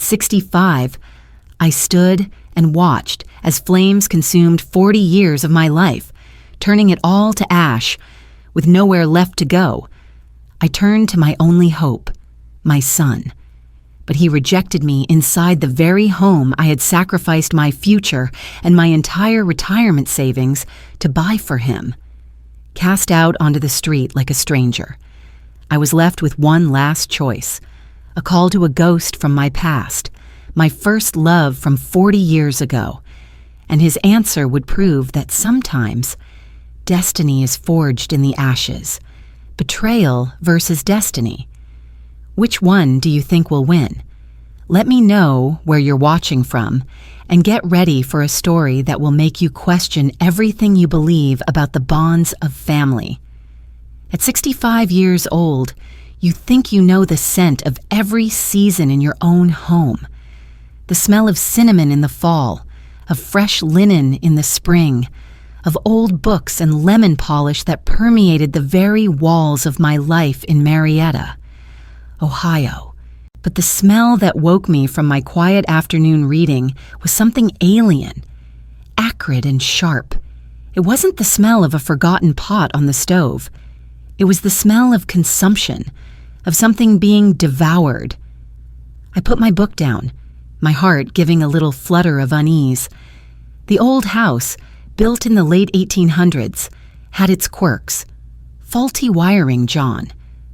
65, I stood and watched as flames consumed 40 years of my life, turning it all to ash, with nowhere left to go. I turned to my only hope, my son. But he rejected me inside the very home I had sacrificed my future and my entire retirement savings to buy for him. Cast out onto the street like a stranger, I was left with one last choice, a call to a ghost from my past, my first love from 40 years ago, and his answer would prove that sometimes destiny is forged in the ashes. Betrayal versus destiny. Which one do you think will win? Let me know where you're watching from, and get ready for a story that will make you question everything you believe about the bonds of family. At 65 years old, you think you know the scent of every season in your own home. The smell of cinnamon in the fall, of fresh linen in the spring, of old books and lemon polish that permeated the very walls of my life in Marietta, Ohio. But the smell that woke me from my quiet afternoon reading was something alien, acrid and sharp. It wasn't the smell of a forgotten pot on the stove. It was the smell of consumption, of something being devoured. I put my book down, my heart giving a little flutter of unease. The old house, built in the late 1800s, had its quirks. Faulty wiring, John,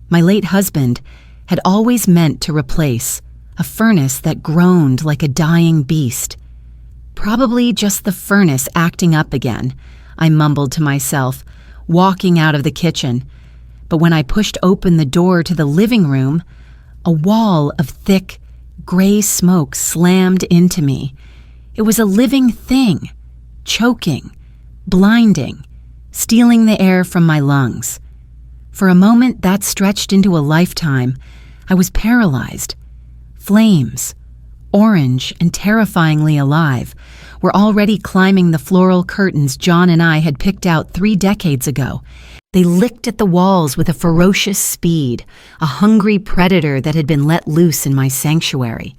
my late husband, had always meant to replace, a furnace that groaned like a dying beast. Probably just the furnace acting up again, I mumbled to myself, walking out of the kitchen. But when I pushed open the door to the living room, a wall of thick, gray smoke slammed into me. It was a living thing, choking, blinding, stealing the air from my lungs. For a moment that stretched into a lifetime, I was paralyzed. Flames, orange and terrifyingly alive, were already climbing the floral curtains John and I had picked out 3 decades ago. They licked at the walls with a ferocious speed, a hungry predator that had been let loose in my sanctuary.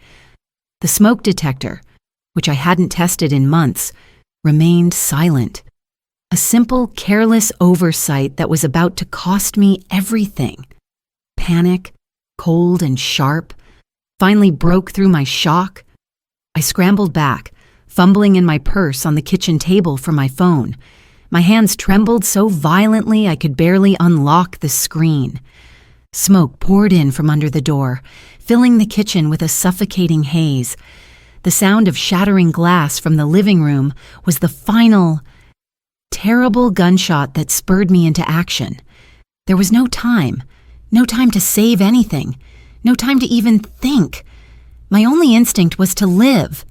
The smoke detector, which I hadn't tested in months, remained silent. A simple, careless oversight that was about to cost me everything. Panic, cold and sharp, finally broke through my shock. I scrambled back, fumbling in my purse on the kitchen table for my phone. My hands trembled so violently I could barely unlock the screen. Smoke poured in from under the door, filling the kitchen with a suffocating haze. The sound of shattering glass from the living room was the final, terrible gunshot that spurred me into action. There was no time to save anything, no time to even think. My only instinct was to live.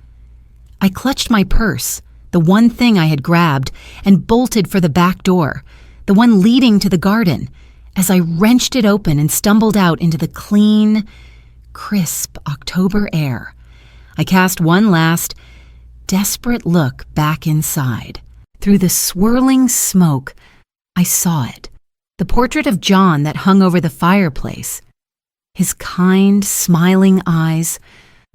I clutched my purse, the one thing I had grabbed, and bolted for the back door, the one leading to the garden, as I wrenched it open and stumbled out into the clean, crisp October air. I cast one last, desperate look back inside. Through the swirling smoke, I saw it, the portrait of John that hung over the fireplace. His kind, smiling eyes,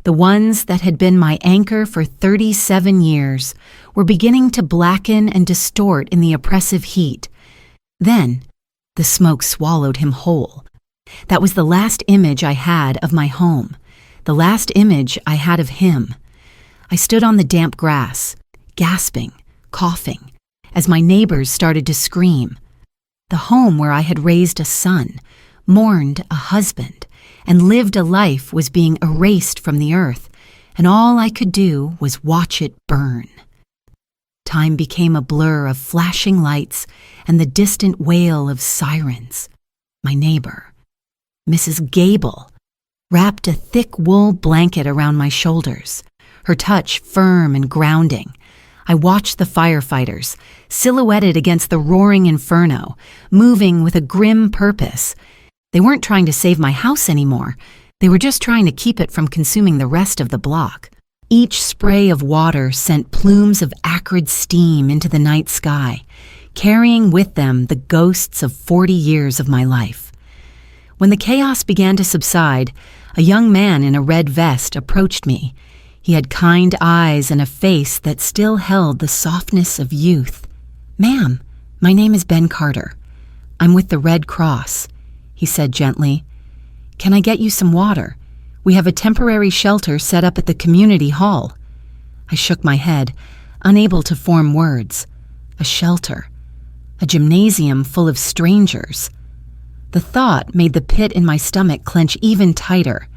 the ones that had been my anchor for 37 years, were beginning to blacken and distort in the oppressive heat. Then, the smoke swallowed him whole. That was the last image I had of my home, the last image I had of him. I stood on the damp grass, gasping, coughing, as my neighbors started to scream. The home where I had raised a son, mourned a husband, and lived a life was being erased from the earth, and all I could do was watch it burn. Time became a blur of flashing lights and the distant wail of sirens. My neighbor, Mrs. Gable, wrapped a thick wool blanket around my shoulders, her touch firm and grounding. I watched the firefighters, silhouetted against the roaring inferno, moving with a grim purpose. They weren't trying to save my house anymore. They were just trying to keep it from consuming the rest of the block. Each spray of water sent plumes of acrid steam into the night sky, carrying with them the ghosts of 40 years of my life. When the chaos began to subside, a young man in a red vest approached me. He had kind eyes and a face that still held the softness of youth. "Ma'am, my name is Ben Carter. I'm with the Red Cross," he said gently. "Can I get you some water? We have a temporary shelter set up at the community hall." I shook my head, unable to form words. A shelter. A gymnasium full of strangers. The thought made the pit in my stomach clench even tighter.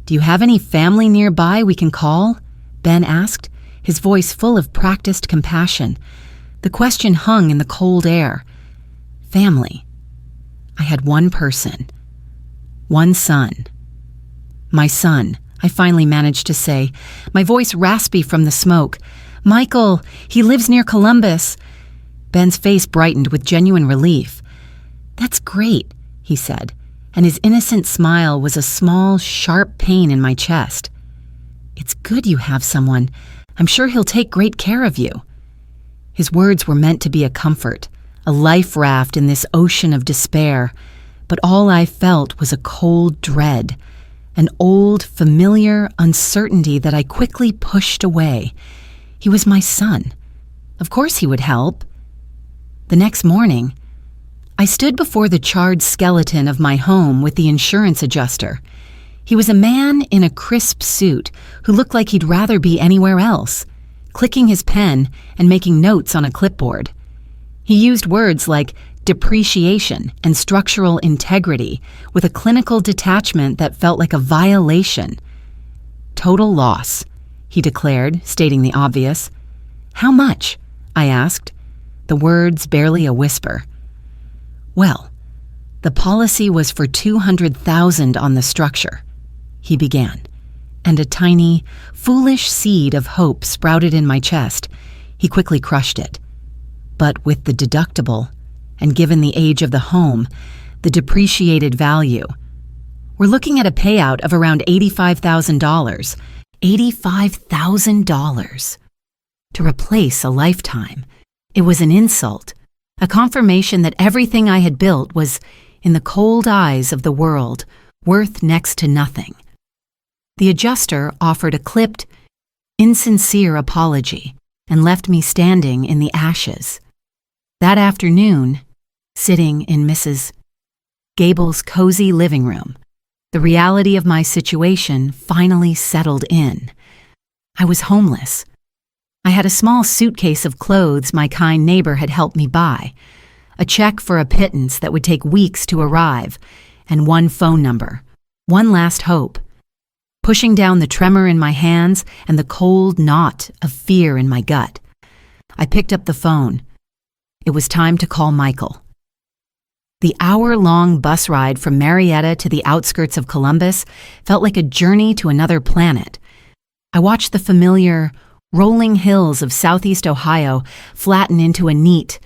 "Do you have any family nearby we can call?" Ben asked, his voice full of practiced compassion. The question hung in the cold air. Family. I had one person. One son. "My son," I finally managed to say, my voice raspy from the smoke. "Michael, he lives near Columbus." Ben's face brightened with genuine relief. "That's great," he said, and his innocent smile was a small, sharp pain in my chest. "It's good you have someone. I'm sure he'll take great care of you." His words were meant to be a comfort, a life raft in this ocean of despair, but all I felt was a cold dread, an old, familiar uncertainty that I quickly pushed away. He was my son. Of course he would help. The next morning, I stood before the charred skeleton of my home with the insurance adjuster. He was a man in a crisp suit who looked like he'd rather be anywhere else, clicking his pen and making notes on a clipboard. He used words like depreciation and structural integrity with a clinical detachment that felt like a violation. "Total loss," he declared, stating the obvious. "How much?" I asked, the words barely a whisper. "Well, the policy was for $200,000 on the structure," he began, and a tiny, foolish seed of hope sprouted in my chest. He quickly crushed it. But with the deductible, and given the age of the home, the depreciated value, we're looking at a payout of around $85,000. $85,000. To replace a lifetime. It was an insult, a confirmation that everything I had built was, in the cold eyes of the world, worth next to nothing. The adjuster offered a clipped, insincere apology and left me standing in the ashes. That afternoon, sitting in Mrs. Gable's cozy living room, the reality of my situation finally settled in. I was homeless. I had a small suitcase of clothes my kind neighbor had helped me buy, a check for a pittance that would take weeks to arrive, and one phone number, one last hope. Pushing down the tremor in my hands and the cold knot of fear in my gut, I picked up the phone. It was time to call Michael. The hour-long bus ride from Marietta to the outskirts of Columbus felt like a journey to another planet. I watched the familiar, rolling hills of southeast Ohio flatten into a neat,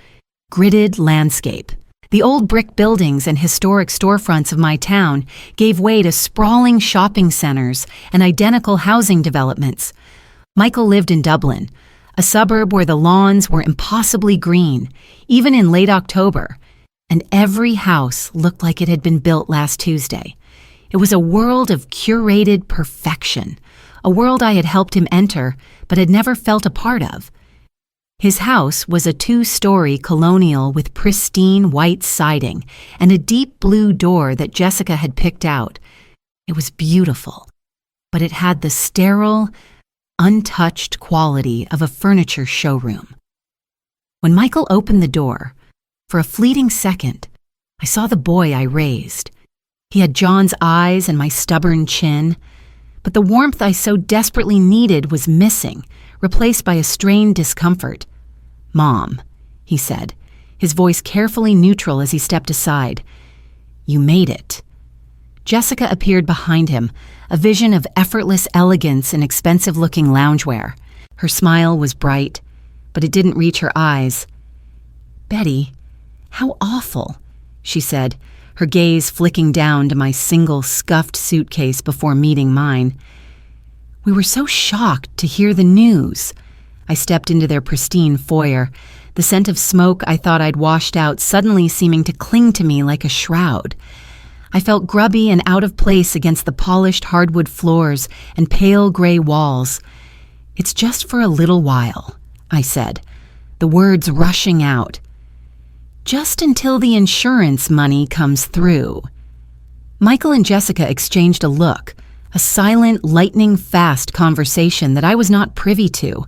gridded landscape. The old brick buildings and historic storefronts of my town gave way to sprawling shopping centers and identical housing developments. Michael lived in Dublin, a suburb where the lawns were impossibly green, even in late October, and every house looked like it had been built last Tuesday. It was a world of curated perfection, a world I had helped him enter but had never felt a part of. His house was a 2-story colonial with pristine white siding and a deep blue door that Jessica had picked out. It was beautiful, but it had the sterile, untouched quality of a furniture showroom. When Michael opened the door, for a fleeting second, I saw the boy I raised. He had John's eyes and my stubborn chin, but the warmth I so desperately needed was missing, replaced by a strained discomfort. "Mom," he said, his voice carefully neutral as he stepped aside. "You made it." Jessica appeared behind him, a vision of effortless elegance in expensive-looking loungewear. Her smile was bright, but it didn't reach her eyes. "Betty, how awful," she said, her gaze flicking down to my single scuffed suitcase before meeting mine. "We were so shocked to hear the news." I stepped into their pristine foyer, the scent of smoke I thought I'd washed out suddenly seeming to cling to me like a shroud. I felt grubby and out of place against the polished hardwood floors and pale gray walls. "It's just for a little while," I said, the words rushing out. "Just until the insurance money comes through." Michael and Jessica exchanged a look, a silent, lightning-fast conversation that I was not privy to.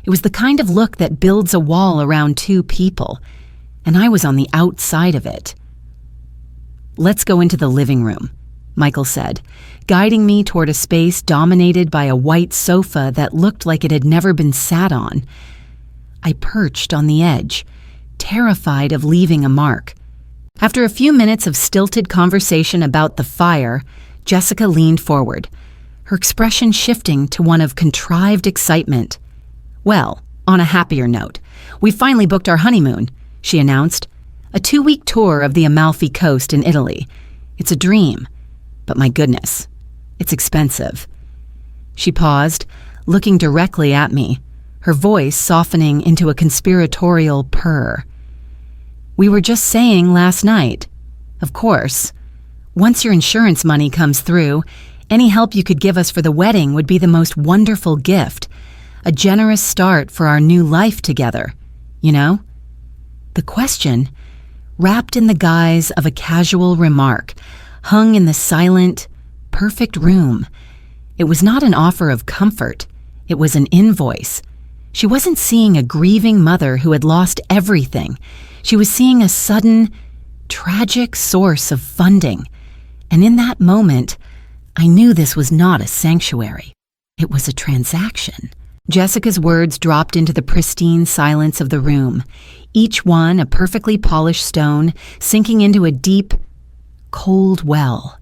It was the kind of look that builds a wall around two people, and I was on the outside of it. "Let's go into the living room," Michael said, guiding me toward a space dominated by a white sofa that looked like it had never been sat on. I perched on the edge, terrified of leaving a mark. After a few minutes of stilted conversation about the fire, Jessica leaned forward, her expression shifting to one of contrived excitement. "Well, on a happier note, we finally booked our honeymoon," she announced. "A 2-week tour of the Amalfi Coast in Italy. It's a dream, but my goodness, it's expensive." She paused, looking directly at me, her voice softening into a conspiratorial purr. "We were just saying last night. Of course, once your insurance money comes through, any help you could give us for the wedding would be the most wonderful gift, a generous start for our new life together, you know?" The question, wrapped in the guise of a casual remark, hung in the silent, perfect room. It was not an offer of comfort. It was an invoice. She wasn't seeing a grieving mother who had lost everything. She was seeing a sudden, tragic source of funding. And in that moment, I knew this was not a sanctuary. It was a transaction. Jessica's words dropped into the pristine silence of the room, each one a perfectly polished stone sinking into a deep, cold well.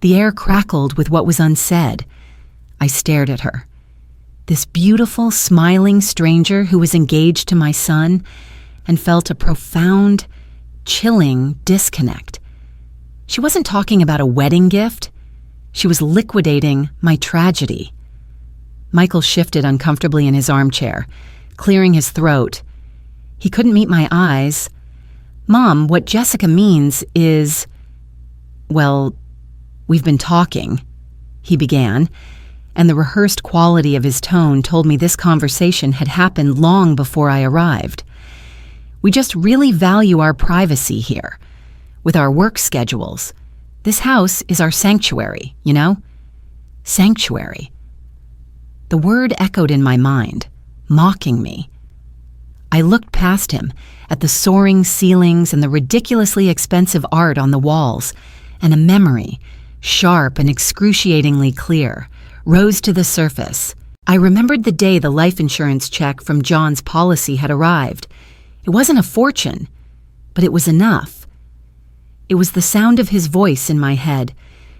The air crackled with what was unsaid. I stared at her. This beautiful, smiling stranger who was engaged to my son, and felt a profound, chilling disconnect. She wasn't talking about a wedding gift. She was liquidating my tragedy. Michael shifted uncomfortably in his armchair, clearing his throat. He couldn't meet my eyes. "Mom, what Jessica means is... well, we've been talking," he began, and the rehearsed quality of his tone told me this conversation had happened long before I arrived. "We just really value our privacy here. With our work schedules, this house is our sanctuary, you know? Sanctuary." The word echoed in my mind, mocking me. I looked past him, at the soaring ceilings and the ridiculously expensive art on the walls, and a memory, sharp and excruciatingly clear, rose to the surface. I remembered the day the life insurance check from John's policy had arrived. It wasn't a fortune, but it was enough. It was the sound of his voice in my head,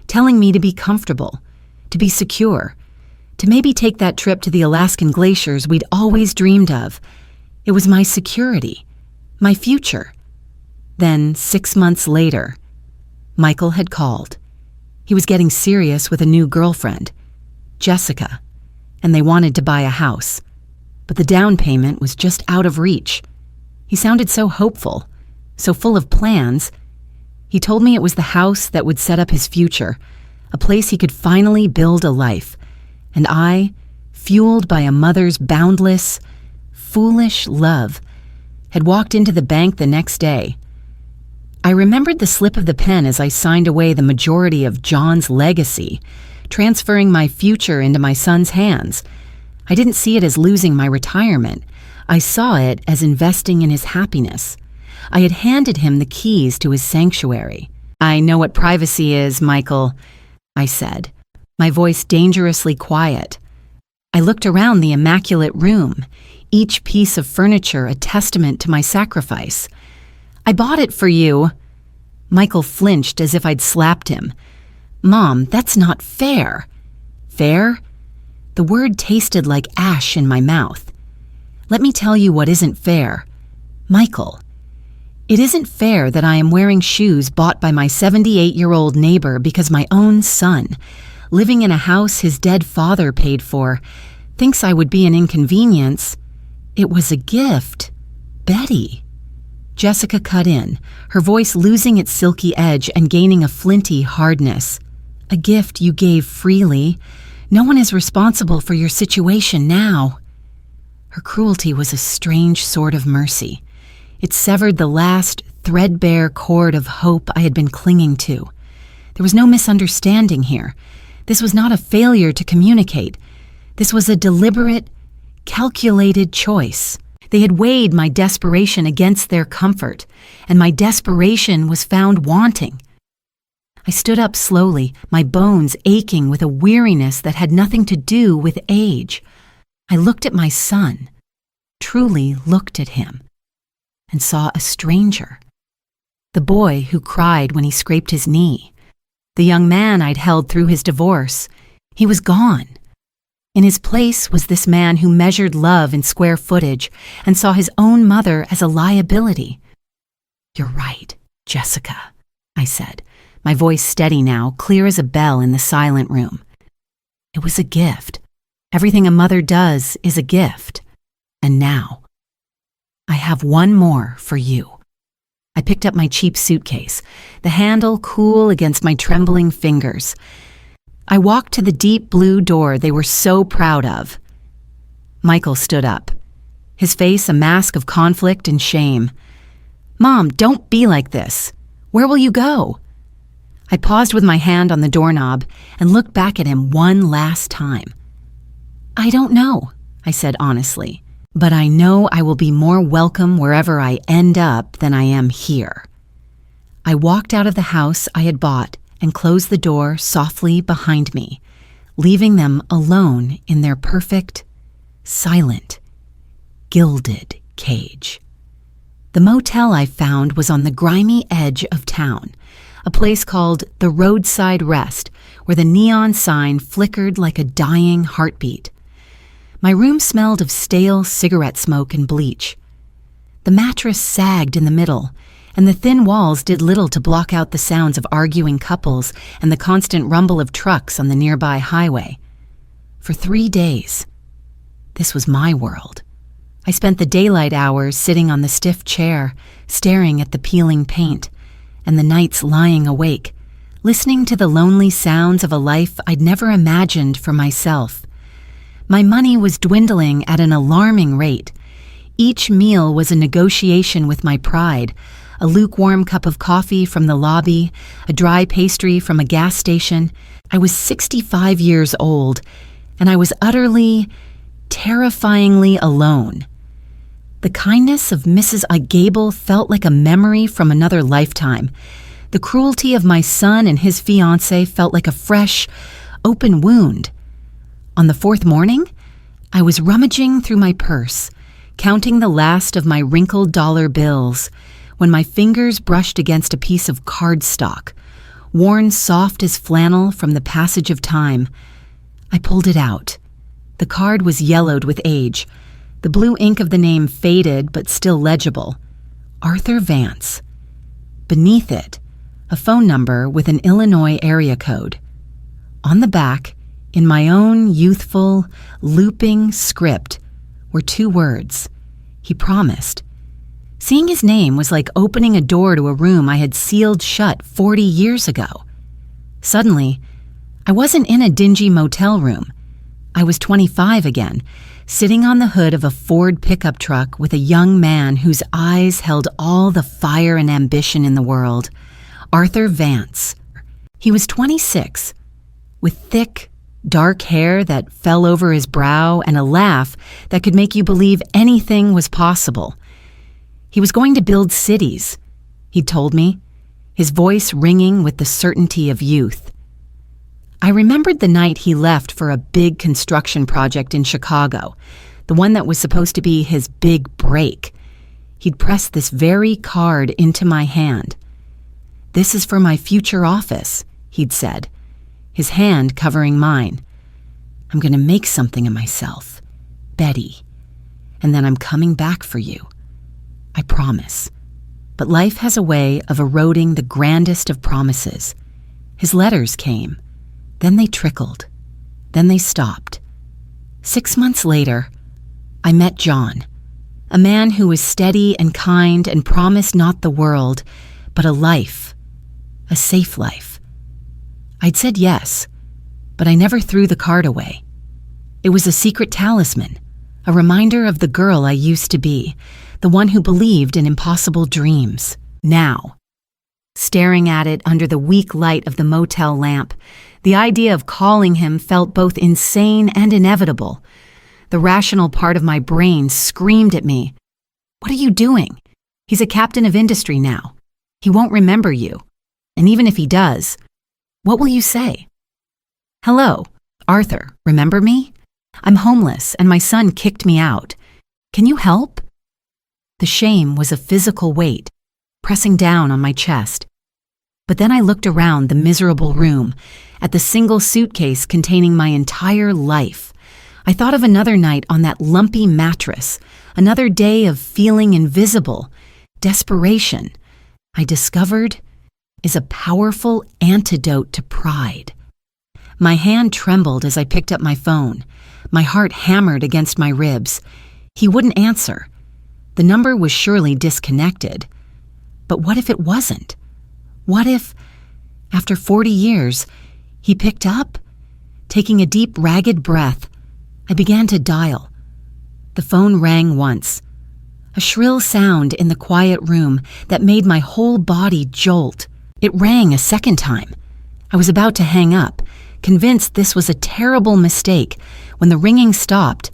telling me to be comfortable, to be secure, to maybe take that trip to the Alaskan glaciers we'd always dreamed of. It was my security, my future. Then, 6 months later, Michael had called. He was getting serious with a new girlfriend, Jessica, and they wanted to buy a house. But the down payment was just out of reach. He sounded so hopeful, so full of plans. He told me it was the house that would set up his future, a place he could finally build a life. And I, fueled by a mother's boundless, foolish love, had walked into the bank the next day. I remembered the slip of the pen as I signed away the majority of John's legacy, transferring my future into my son's hands. I didn't see it as losing my retirement. I saw it as investing in his happiness. I had handed him the keys to his sanctuary. "I know what privacy is, Michael," I said, my voice dangerously quiet. I looked around the immaculate room, each piece of furniture a testament to my sacrifice. "I bought it for you." Michael flinched as if I'd slapped him. "Mom, that's not fair." "Fair?" The word tasted like ash in my mouth. "Let me tell you what isn't fair. Michael, it isn't fair that I am wearing shoes bought by my 78-year-old neighbor because my own son, living in a house his dead father paid for, thinks I would be an inconvenience. It was a gift. Betty. Jessica cut in, her voice losing its silky edge and gaining a flinty hardness. "A gift you gave freely. No one is responsible for your situation now." Her cruelty was a strange sort of mercy. It severed the last threadbare cord of hope I had been clinging to. There was no misunderstanding here. This was not a failure to communicate. This was a deliberate, calculated choice. They had weighed my desperation against their comfort, and my desperation was found wanting. I stood up slowly, my bones aching with a weariness that had nothing to do with age. I looked at my son, truly looked at him, and saw a stranger. The boy who cried when he scraped his knee. The young man I'd held through his divorce. He was gone. In his place was this man who measured love in square footage and saw his own mother as a liability. "You're right, Jessica," I said, my voice steady now, clear as a bell in the silent room. It was a gift. Everything a mother does is a gift. And now, I have one more for you. I picked up my cheap suitcase, the handle cool against my trembling fingers. I walked to the deep blue door they were so proud of. Michael stood up, his face a mask of conflict and shame. "Mom, don't be like this. Where will you go?" I paused with my hand on the doorknob and looked back at him one last time. "I don't know," I said honestly, "but I know I will be more welcome wherever I end up than I am here." I walked out of the house I had bought and closed the door softly behind me, leaving them alone in their perfect, silent, gilded cage. The motel I found was on the grimy edge of town, a place called the Roadside Rest, where the neon sign flickered like a dying heartbeat. My room smelled of stale cigarette smoke and bleach. The mattress sagged in the middle, and the thin walls did little to block out the sounds of arguing couples and the constant rumble of trucks on the nearby highway. For 3 days, this was my world. I spent the daylight hours sitting on the stiff chair, staring at the peeling paint, and the nights lying awake, listening to the lonely sounds of a life I'd never imagined for myself. My money was dwindling at an alarming rate. Each meal was a negotiation with my pride, a lukewarm cup of coffee from the lobby, a dry pastry from a gas station. I was 65 years old, and I was utterly, terrifyingly alone. The kindness of Mrs. Gable felt like a memory from another lifetime. The cruelty of my son and his fiancée felt like a fresh, open wound. On the 4th morning, I was rummaging through my purse, counting the last of my wrinkled dollar bills, when my fingers brushed against a piece of cardstock, worn soft as flannel from the passage of time. I pulled it out. The card was yellowed with age. The blue ink of the name faded but still legible. Arthur Vance. Beneath it, a phone number with an Illinois area code. On the back, in my own youthful, looping script, were 2 words. He promised. Seeing his name was like opening a door to a room I had sealed shut 40 years ago. Suddenly, I wasn't in a dingy motel room. I was 25 again, sitting on the hood of a Ford pickup truck with a young man whose eyes held all the fire and ambition in the world, Arthur Vance. He was 26, with thick, dark hair that fell over his brow and a laugh that could make you believe anything was possible. He was going to build cities, he'd told me, his voice ringing with the certainty of youth. I remembered the night he left for a big construction project in Chicago, the one that was supposed to be his big break. He'd pressed this very card into my hand. "This is for my future office," he'd said, his hand covering mine. "I'm going to make something of myself, Betty, and then I'm coming back for you. I promise." But life has a way of eroding the grandest of promises. His letters came. Then they trickled. Then they stopped. 6 months later, I met John, A man who was steady and kind and promised not the world, but a life, a safe life. I'd said yes, but I never threw the card away. It was a secret talisman, a reminder of the girl I used to be, the one who believed in impossible dreams. Now, staring at it under the weak light of the motel lamp, the idea of calling him felt both insane and inevitable. The rational part of my brain screamed at me, "What are you doing? He's a captain of industry now. He won't remember you. And even if he does, what will you say? Hello, Arthur, remember me? I'm homeless and my son kicked me out. Can you help?" The shame was a physical weight, pressing down on my chest. But then I looked around the miserable room, at the single suitcase containing my entire life. I thought of another night on that lumpy mattress, another day of feeling invisible, desperation. I discovered is a powerful antidote to pride. My hand trembled as I picked up my phone. My heart hammered against my ribs. He wouldn't answer. The number was surely disconnected. But what if it wasn't? What if, after 40 years, he picked up? Taking a deep, ragged breath, I began to dial. The phone rang once. A shrill sound in the quiet room that made my whole body jolt. It rang a second time. I was about to hang up, convinced this was a terrible mistake, when the ringing stopped.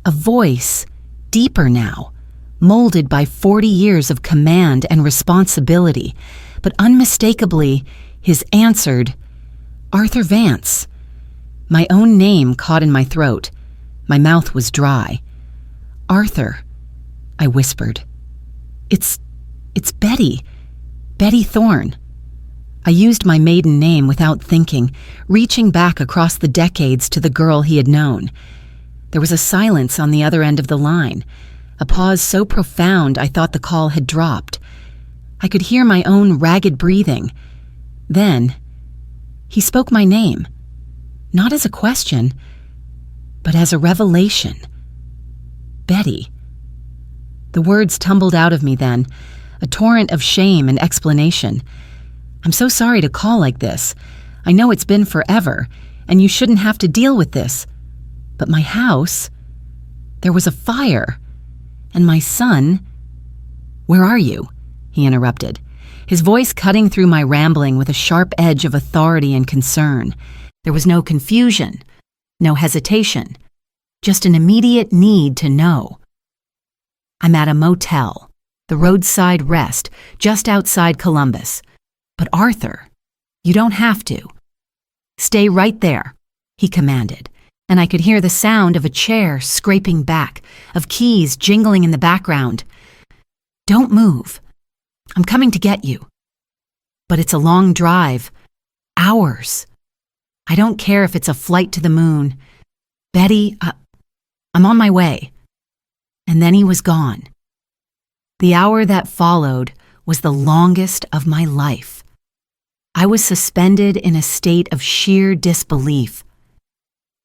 A voice, deeper now, molded by 40 years of command and responsibility, but unmistakably, his answered, "Arthur Vance." My own name caught in my throat. My mouth was dry. "Arthur," I whispered. It's Betty. Betty Thorne." I used my maiden name without thinking, reaching back across the decades to the girl he had known. There was a silence on the other end of the line, a pause so profound I thought the call had dropped. I could hear my own ragged breathing. Then, he spoke my name, not as a question, but as a revelation. Betty. The words tumbled out of me then, a torrent of shame and explanation. "I'm so sorry to call like this. I know it's been forever, and you shouldn't have to deal with this. But my house, there was a fire, and my son—" "Where are you?" he interrupted, his voice cutting through my rambling with a sharp edge of authority and concern. There was no confusion, no hesitation, just an immediate need to know. "I'm at a motel, the roadside rest, just outside Columbus. But Arthur, you don't have to. Stay right there," he commanded, and I could hear the sound of a chair scraping back, of keys jingling in the background. "Don't move. I'm coming to get you. But it's a long drive. Hours. I don't care if it's a flight to the moon. Betty, I'm on my way." And then he was gone. The hour that followed was the longest of my life. I was suspended in a state of sheer disbelief.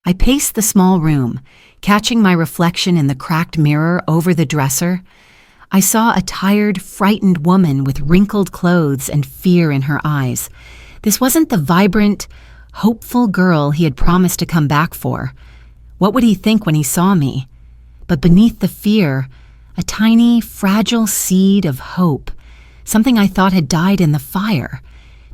I paced the small room, catching my reflection in the cracked mirror over the dresser. I saw a tired, frightened woman with wrinkled clothes and fear in her eyes. This wasn't the vibrant, hopeful girl he had promised to come back for. What would he think when he saw me? But beneath the fear, a tiny, fragile seed of hope, something I thought had died in the fire,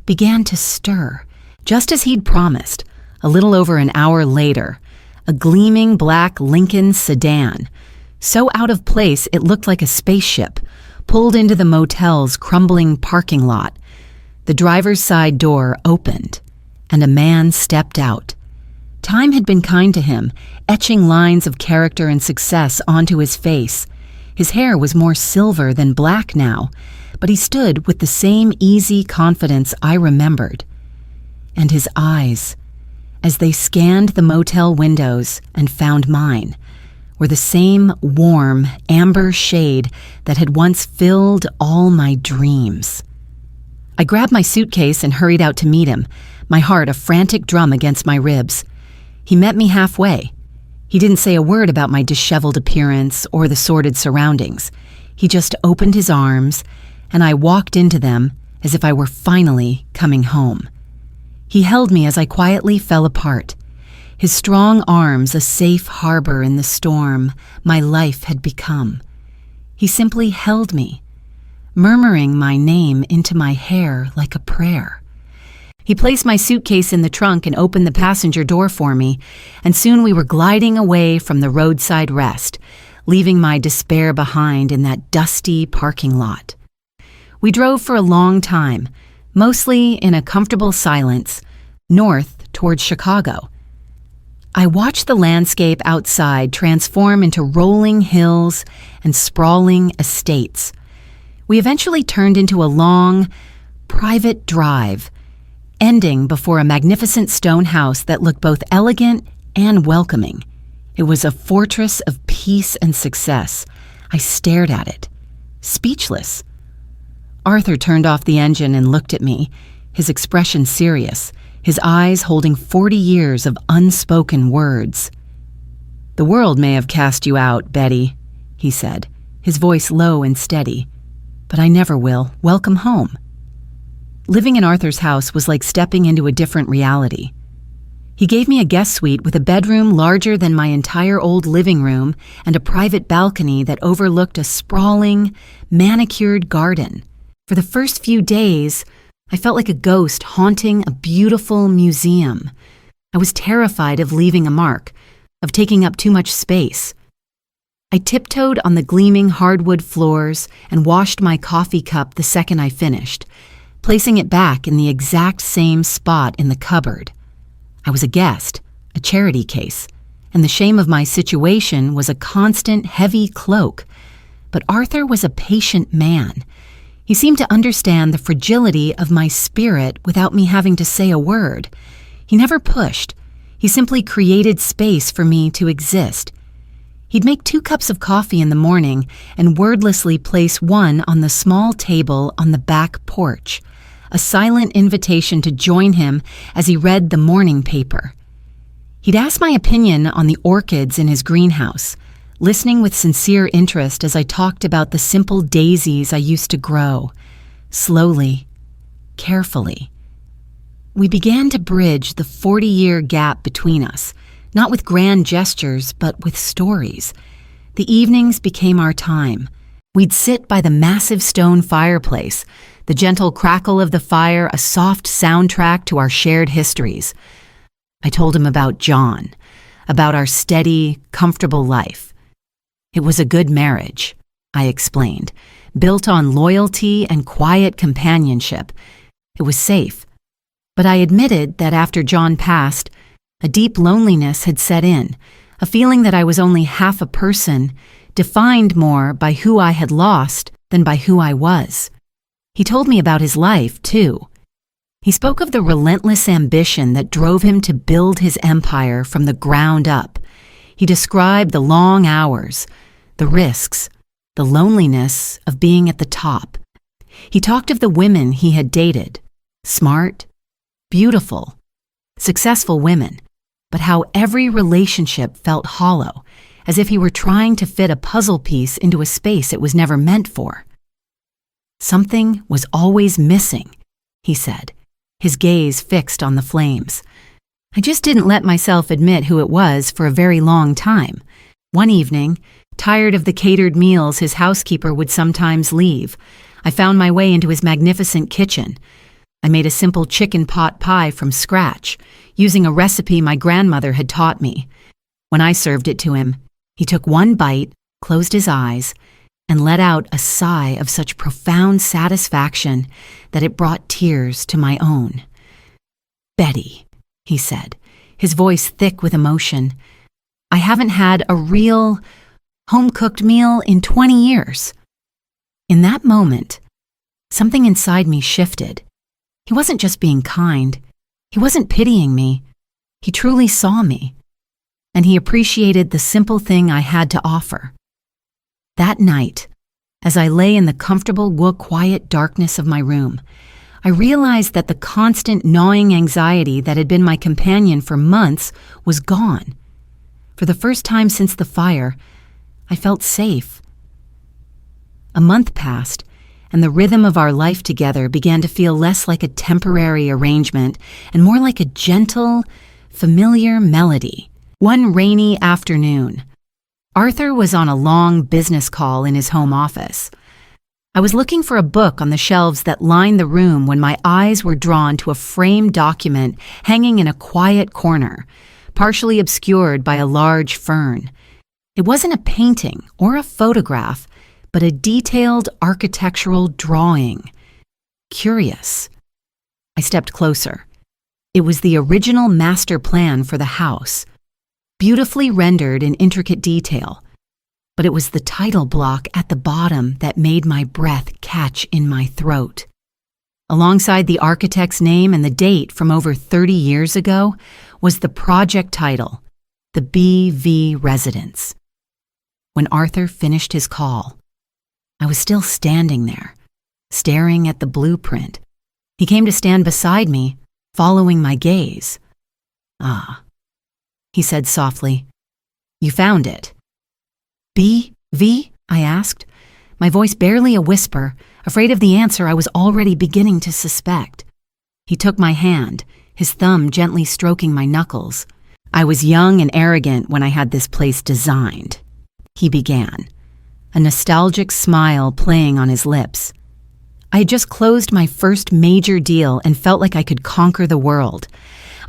began to stir, just as he'd promised. A little over an hour later, a gleaming black Lincoln sedan, so out of place it looked like a spaceship, pulled into the motel's crumbling parking lot. The driver's side door opened, and a man stepped out. Time had been kind to him, etching lines of character and success onto his face. His hair was more silver than black now, but he stood with the same easy confidence I remembered. And his eyes, as they scanned the motel windows and found mine, were the same warm, amber shade that had once filled all my dreams. I grabbed my suitcase and hurried out to meet him, my heart a frantic drum against my ribs. He met me halfway. He didn't say a word about my disheveled appearance or the sordid surroundings. He just opened his arms, and I walked into them as if I were finally coming home. He held me as I quietly fell apart. His strong arms a safe harbor in the storm my life had become. He simply held me, murmuring my name into my hair like a prayer. He placed my suitcase in the trunk and opened the passenger door for me, and soon we were gliding away from the roadside rest, leaving my despair behind in that dusty parking lot. We drove for a long time, mostly in a comfortable silence, north towards Chicago. I watched the landscape outside transform into rolling hills and sprawling estates. We eventually turned into a long, private drive, ending before a magnificent stone house that looked both elegant and welcoming. It was a fortress of peace and success. I stared at it, speechless. Arthur turned off the engine and looked at me, his expression serious, his eyes holding 40 years of unspoken words. "The world may have cast you out, Betty," he said, his voice low and steady, "but I never will. Welcome home." Living in Arthur's house was like stepping into a different reality. He gave me a guest suite with a bedroom larger than my entire old living room and a private balcony that overlooked a sprawling, manicured garden. For the first few days, I felt like a ghost haunting a beautiful museum. I was terrified of leaving a mark, of taking up too much space. I tiptoed on the gleaming hardwood floors and washed my coffee cup the second I finished, placing it back in the exact same spot in the cupboard. I was a guest, a charity case, and the shame of my situation was a constant, heavy cloak. But Arthur was a patient man. He seemed to understand the fragility of my spirit without me having to say a word. He never pushed. He simply created space for me to exist. He'd make 2 cups of coffee in the morning and wordlessly place one on the small table on the back porch, a silent invitation to join him as he read the morning paper. He'd ask my opinion on the orchids in his greenhouse, listening with sincere interest as I talked about the simple daisies I used to grow, slowly, carefully. We began to bridge the 40-year gap between us, not with grand gestures, but with stories. The evenings became our time. We'd sit by the massive stone fireplace, the gentle crackle of the fire a soft soundtrack to our shared histories. I told him about John, about our steady, comfortable life. It was a good marriage, I explained, built on loyalty and quiet companionship. It was safe. But I admitted that after John passed, a deep loneliness had set in, a feeling that I was only half a person, defined more by who I had lost than by who I was. He told me about his life, too. He spoke of the relentless ambition that drove him to build his empire from the ground up. He described the long hours, the risks, the loneliness of being at the top. He talked of the women he had dated, smart, beautiful, successful women, but how every relationship felt hollow, as if he were trying to fit a puzzle piece into a space it was never meant for. Something was always missing, he said, his gaze fixed on the flames. I just didn't let myself admit who it was for a very long time. One evening, tired of the catered meals his housekeeper would sometimes leave, I found my way into his magnificent kitchen. I made a simple chicken pot pie from scratch, using a recipe my grandmother had taught me. When I served it to him, he took one bite, closed his eyes, and let out a sigh of such profound satisfaction that it brought tears to my own. "Betty," he said, his voice thick with emotion, "I haven't had a real, home-cooked meal in 20 years. In that moment, something inside me shifted. He wasn't just being kind. He wasn't pitying me. He truly saw me. And he appreciated the simple thing I had to offer. That night, as I lay in the comfortable, quiet darkness of my room, I realized that the constant gnawing anxiety that had been my companion for months was gone. For the first time since the fire, I felt safe. A month passed, and the rhythm of our life together began to feel less like a temporary arrangement and more like a gentle, familiar melody. One rainy afternoon, Arthur was on a long business call in his home office. I was looking for a book on the shelves that lined the room when my eyes were drawn to a framed document hanging in a quiet corner, partially obscured by a large fern. It wasn't a painting or a photograph, but a detailed architectural drawing. Curious. I stepped closer. It was the original master plan for the house, beautifully rendered in intricate detail. But it was the title block at the bottom that made my breath catch in my throat. Alongside the architect's name and the date from over 30 years ago was the project title, the BV Residence. When Arthur finished his call, I was still standing there, staring at the blueprint. He came to stand beside me, following my gaze. "Ah," he said softly, "you found it." "BV?" I asked, my voice barely a whisper, afraid of the answer I was already beginning to suspect. He took my hand, his thumb gently stroking my knuckles. "I was young and arrogant when I had this place designed," he began, a nostalgic smile playing on his lips. I had just closed my first major deal and felt like I could conquer the world.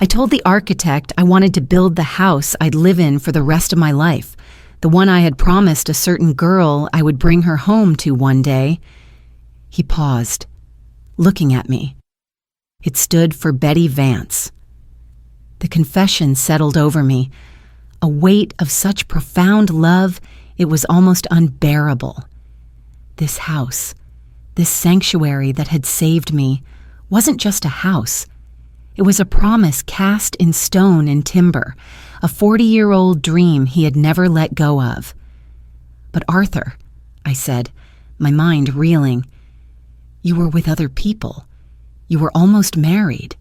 I told the architect I wanted to build the house I'd live in for the rest of my life, the one I had promised a certain girl I would bring her home to one day. He paused, looking at me. It stood for Betty Vance. The confession settled over me, a weight of such profound love it was almost unbearable. This house, this sanctuary that had saved me, wasn't just a house. It was a promise cast in stone and timber, a 40-year-old dream he had never let go of. "But Arthur," I said, my mind reeling, "you were with other people. You were almost married."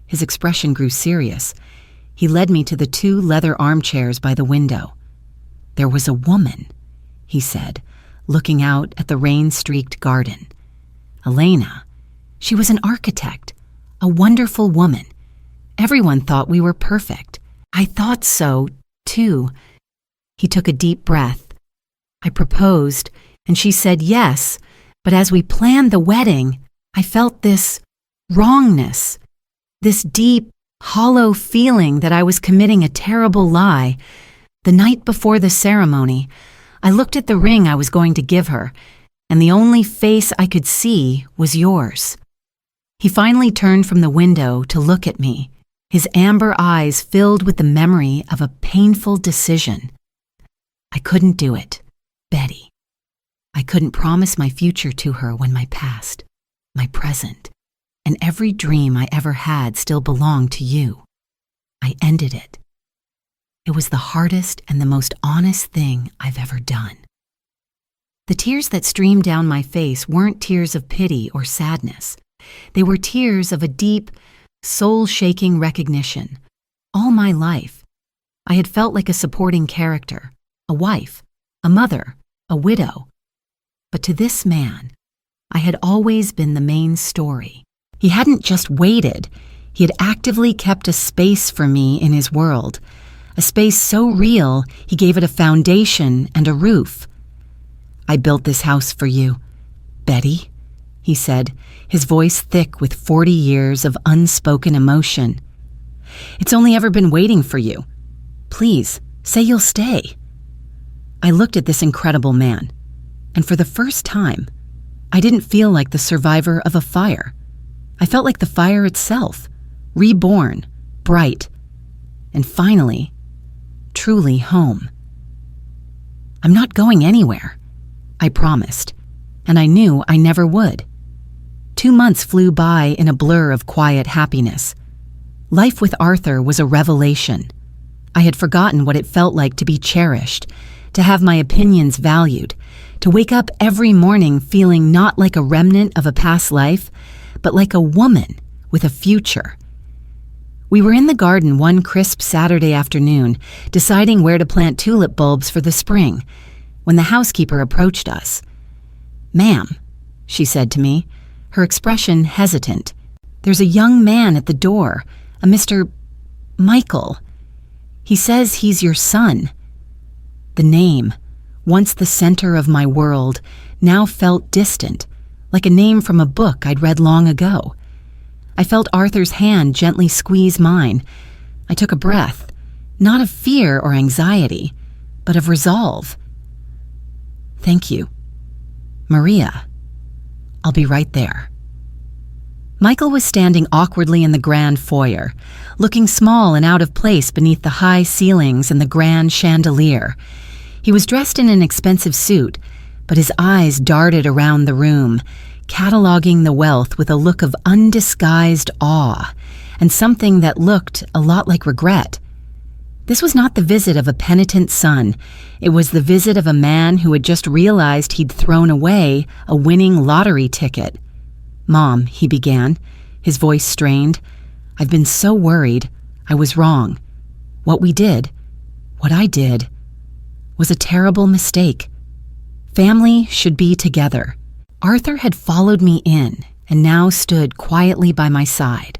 His expression grew serious. He led me to the 2 leather armchairs by the window. "There was a woman," he said, looking out at the rain-streaked garden. "Elena. She was an architect, a wonderful woman. Everyone thought we were perfect. I thought so, too." He took a deep breath. "I proposed, and she said yes, but as we planned the wedding, I felt this wrongness, this deep, hollow feeling that I was committing a terrible lie. The night before the ceremony, I looked at the ring I was going to give her, and the only face I could see was yours." He finally turned from the window to look at me, his amber eyes filled with the memory of a painful decision. "I couldn't do it, Betty. I couldn't promise my future to her when my past, my present, and every dream I ever had still belonged to you. I ended it. It was the hardest and the most honest thing I've ever done." The tears that streamed down my face weren't tears of pity or sadness. They were tears of a deep, soul-shaking recognition. All my life, I had felt like a supporting character, a wife, a mother, a widow. But to this man, I had always been the main story. He hadn't just waited. He had actively kept a space for me in his world, a space so real he gave it a foundation and a roof. "I built this house for you, Betty," he said, his voice thick with 40 years of unspoken emotion. "It's only ever been waiting for you. Please, say you'll stay." I looked at this incredible man, and for the first time, I didn't feel like the survivor of a fire. I felt like the fire itself, reborn, bright, and finally, truly home. "I'm not going anywhere," I promised, and I knew I never would. 2 months flew by in a blur of quiet happiness. Life with Arthur was a revelation. I had forgotten what it felt like to be cherished, to have my opinions valued, to wake up every morning feeling not like a remnant of a past life, but like a woman with a future. We were in the garden one crisp Saturday afternoon, deciding where to plant tulip bulbs for the spring, when the housekeeper approached us. "Ma'am," she said to me, her expression hesitant, "there's a young man at the door, a Mr. Michael. He says he's your son." The name, once the center of my world, now felt distant, like a name from a book I'd read long ago. I felt Arthur's hand gently squeeze mine. I took a breath, not of fear or anxiety, but of resolve. "Thank you. Maria, I'll be right there." Michael was standing awkwardly in the grand foyer, looking small and out of place beneath the high ceilings and the grand chandelier. He was dressed in an expensive suit, but his eyes darted around the room, cataloging the wealth with a look of undisguised awe and something that looked a lot like regret. This was not the visit of a penitent son. It was the visit of a man who had just realized he'd thrown away a winning lottery ticket. "Mom," he began, his voice strained, "I've been so worried. I was wrong. What I did, was a terrible mistake. Family should be together." Arthur had followed me in and now stood quietly by my side,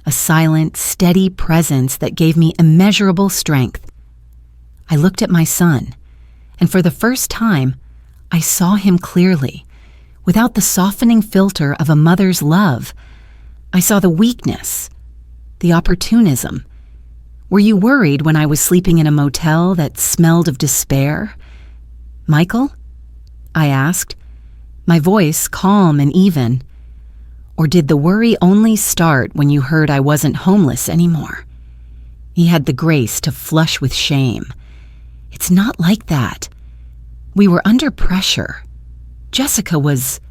a silent, steady presence that gave me immeasurable strength. I looked at my son, and for the first time, I saw him clearly, without the softening filter of a mother's love. I saw the weakness, the opportunism. "Were you worried when I was sleeping in a motel that smelled of despair, Michael?" I asked, my voice calm and even. "Or did the worry only start when you heard I wasn't homeless anymore?" He had the grace to flush with shame. "It's not like that. We were under pressure. Jessica was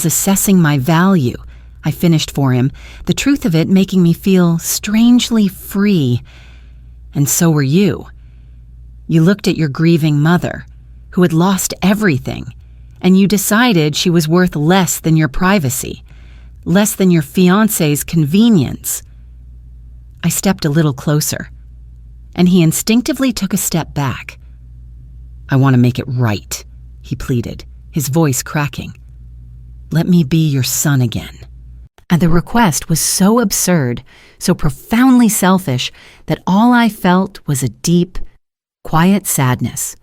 assessing my value," I finished for him, the truth of it making me feel strangely free. "And so were you. You looked at your grieving mother, who had lost everything, and you decided she was worth less than your privacy, less than your fiancé's convenience." I stepped a little closer, and he instinctively took a step back. "I want to make it right," he pleaded, his voice cracking. "Let me be your son again." And the request was so absurd, so profoundly selfish, that all I felt was a deep, quiet sadness.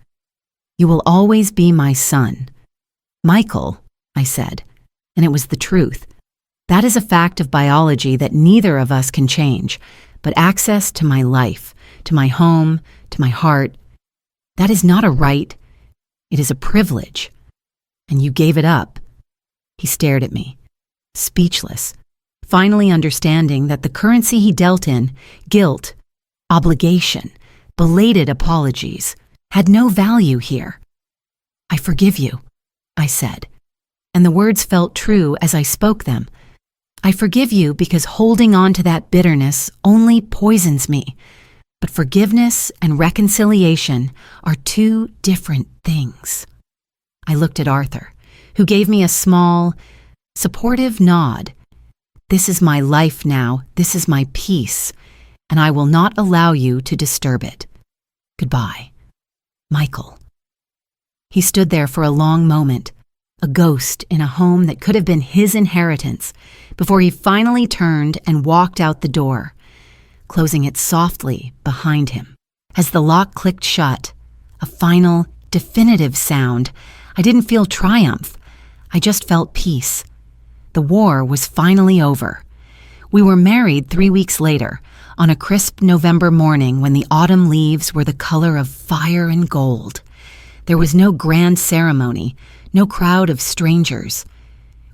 "You will always be my son. Michael," I said, and it was the truth. That is a fact of biology that neither of us can change, but access to my life, to my home, to my heart, that is not a right, it is a privilege. And you gave it up. He stared at me, speechless, finally understanding that the currency he dealt in, guilt, obligation, belated apologies, had no value here. "I forgive you," I said, and the words felt true as I spoke them. "I forgive you because holding on to that bitterness only poisons me. But forgiveness and reconciliation are two different things." I looked at Arthur, who gave me a small, supportive nod. "This is my life now, this is my peace, and I will not allow you to disturb it. Goodbye, Michael." He stood there for a long moment, a ghost in a home that could have been his inheritance, before he finally turned and walked out the door, closing it softly behind him. As the lock clicked shut, a final, definitive sound, I didn't feel triumph. I just felt peace. The war was finally over. We were married 3 weeks later, on a crisp November morning when the autumn leaves were the color of fire and gold. There was no grand ceremony, no crowd of strangers.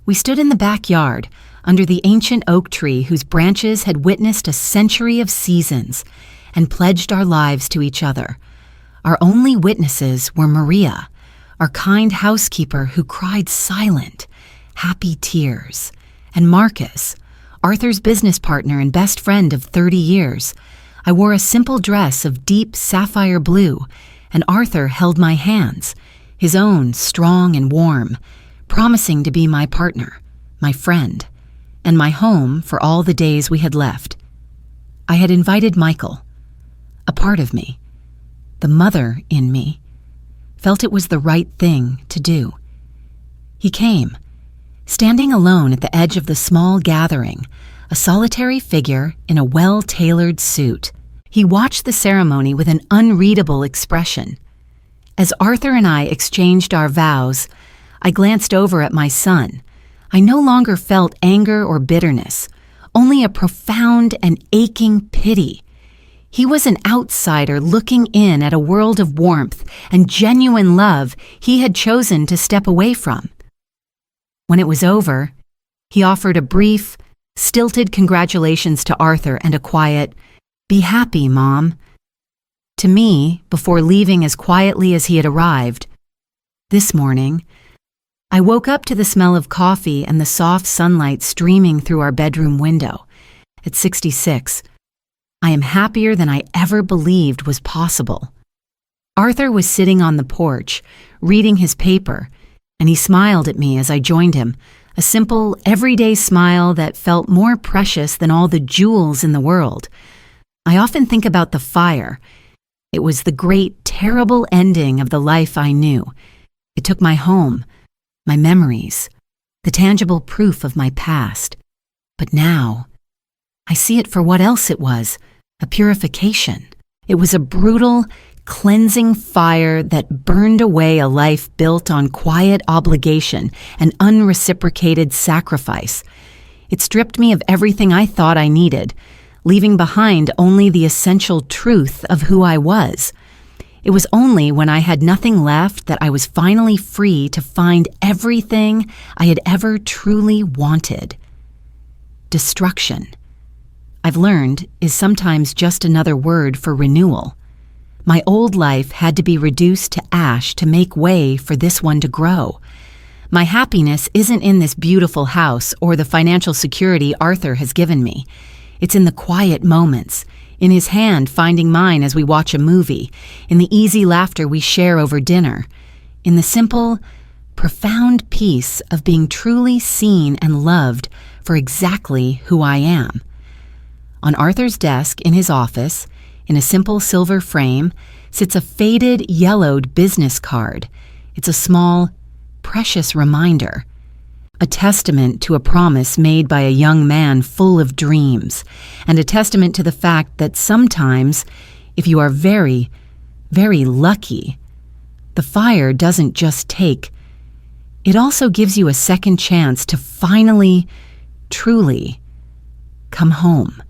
We stood in the backyard, under the ancient oak tree whose branches had witnessed a century of seasons, and pledged our lives to each other. Our only witnesses were Maria, our kind housekeeper who cried silent, happy tears, and Marcus, Arthur's business partner and best friend of 30 years. I wore a simple dress of deep sapphire blue, and Arthur held my hands, his own strong and warm, promising to be my partner, my friend, and my home for all the days we had left. I had invited Michael. A part of me, the mother in me, felt it was the right thing to do. He came, standing alone at the edge of the small gathering, a solitary figure in a well-tailored suit. He watched the ceremony with an unreadable expression. As Arthur and I exchanged our vows, I glanced over at my son. I no longer felt anger or bitterness, only a profound and aching pity. He was an outsider looking in at a world of warmth and genuine love he had chosen to step away from. When it was over, he offered a brief, stilted congratulations to Arthur and a quiet, "Be happy, Mom," to me before leaving as quietly as he had arrived. This morning, I woke up to the smell of coffee and the soft sunlight streaming through our bedroom window. At 66, I am happier than I ever believed was possible. Arthur was sitting on the porch, reading his paper, and he smiled at me as I joined him, a simple, everyday smile that felt more precious than all the jewels in the world. I often think about the fire. It was the great, terrible ending of the life I knew. It took my home, my memories, the tangible proof of my past. But now, I see it for what else it was, a purification. It was a brutal, cleansing fire that burned away a life built on quiet obligation and unreciprocated sacrifice. It stripped me of everything I thought I needed, leaving behind only the essential truth of who I was. It was only when I had nothing left that I was finally free to find everything I had ever truly wanted. Destruction, I've learned, is sometimes just another word for renewal. My old life had to be reduced to ash to make way for this one to grow. My happiness isn't in this beautiful house or the financial security Arthur has given me. It's in the quiet moments, in his hand finding mine as we watch a movie, in the easy laughter we share over dinner, in the simple, profound peace of being truly seen and loved for exactly who I am. On Arthur's desk in his office, in a simple silver frame, sits a faded, yellowed business card. It's a small, precious reminder, a testament to a promise made by a young man full of dreams, and a testament to the fact that sometimes, if you are very, very lucky, the fire doesn't just take, it also gives you a second chance to finally, truly come home.